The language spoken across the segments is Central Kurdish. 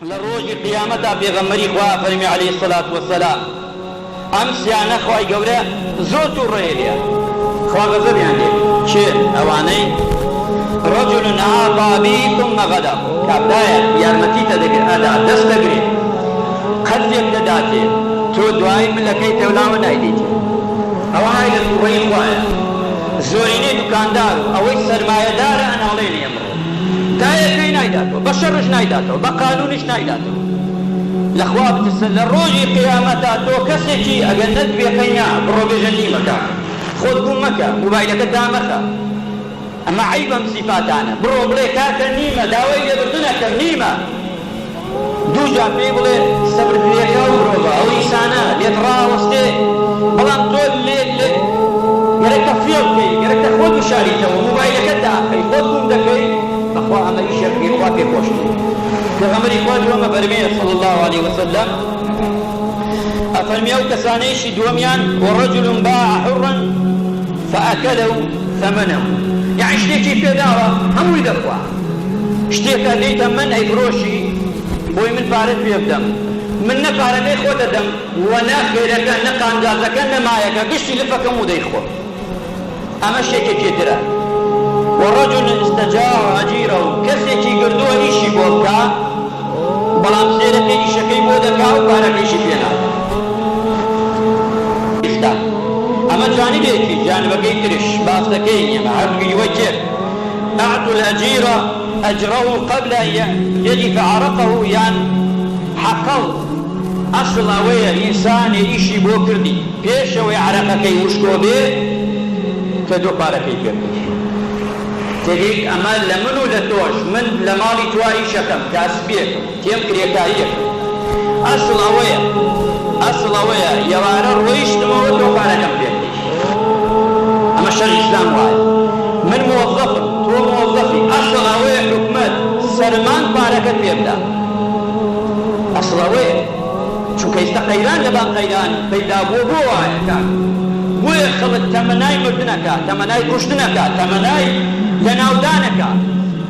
لروج قيامتا بيغمري خواه فرمي عليه الصلاة والسلام أمس يعني خواهي قورا زوت الرئيلية خواه غزب يعني شيء أواني رجل عاطى بي ثم غدا كابدايا يارمتي تدقر أدا دستقري قد يبتداتي تو دعاي من لكي تولاو نايديتي أوهاي للقوين خواهي زوريني دكاندار أوي سرمایه دار أنا عليني يمرو دايكي نايداتو بشرش نايداتو بقانونش نايداتو لخوا بتسل الروجي قيامتا تو كسيكي أقلت بيقينا بروبي جنيمكا خودكم مكا موبايلك دامكا أما عيبا بصفاتانا بروبلي كاكا نيمة داوي يبردنك نيمة دوجا بيبلي صبر بيكا وروبا أو إنسانا ليتراوستي بلان تول لي گەرەکە فێڵ بکەی گەرەکە خۆت بشاریتەوە موبایلەکەت داخەی خۆت گوم دەکەی بەخوا ئەمە ئیشە بکەی خوا پێخۆشتر پێغەمبەری خوا دووەمە فەرمێ صلی الله عليه وسلم ئەفەرمێ ئەو کەسانەیشی دووەمیان وەڕەجل باع حرا فأكله ثمنه یعنی شتێکی پێداوە هەمووی دەخوا شتێکە دەیتە من ئەیفرۆشی بۆی من پارەت پێ بدەم من نەپارەکەی خۆ دەدەم وەنا خێرەکە نە قاندازەکە نەمایەکە گشتی لفەکەم و دەیخۆ ئەمە شتێکێکی ترە وەڕەجل استەجار ئەجیرە و کەسێکی گردووە ئیشی بۆ بکا بەڵام سێرەکەی ئیشەکەی بۆ دەکا و پارەکەیشی پێ نادە ئەمە جانبێکی جانبەکەی ترش باستەکەی نیەمە هەردووی وەی کرد أعطوا الأجير أجره قبل أن يجف عرقه يعني حقل أصل أويا إنسان إيشي بو كردي بيش أوي عرقكي وشكو بي كدو باركي كردي تريك أمال لمنو لتوش من لمالي توائي شكم كاسبيك تيم كريكايك أصل أويا يوارا رويش تموتو باركم كردي أما الشر الإسلام واي من موظف تو موظفي أصل أويا حكمت سرمان باركت بيبدا أصلاوية شو كيستا قيران لبان قيران بيدا بو آيكا بويا خلط تمناي مردنكا تمناي كشتنكا تمناي لناودانكا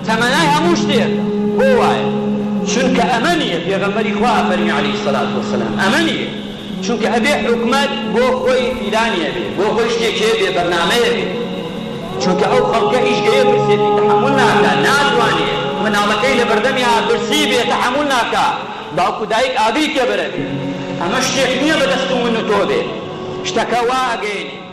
تمناي هموشتير بو آيك شنك أمانية في غمري خواه فرمي عليه الصلاة والسلام أمانية شنك أبي حكمات بو خوي إلانية بي بو خوي اشتيكي بي برنامية بي شنك أو خلقه إيش جاية برسيتي تحملنا كا نادوانية من عمكي لبردميها برسي بي تحملنا كا باوكو دايك آبي كبرك أما الشيخ نية بدستو منو توبي اشتكوا أجيني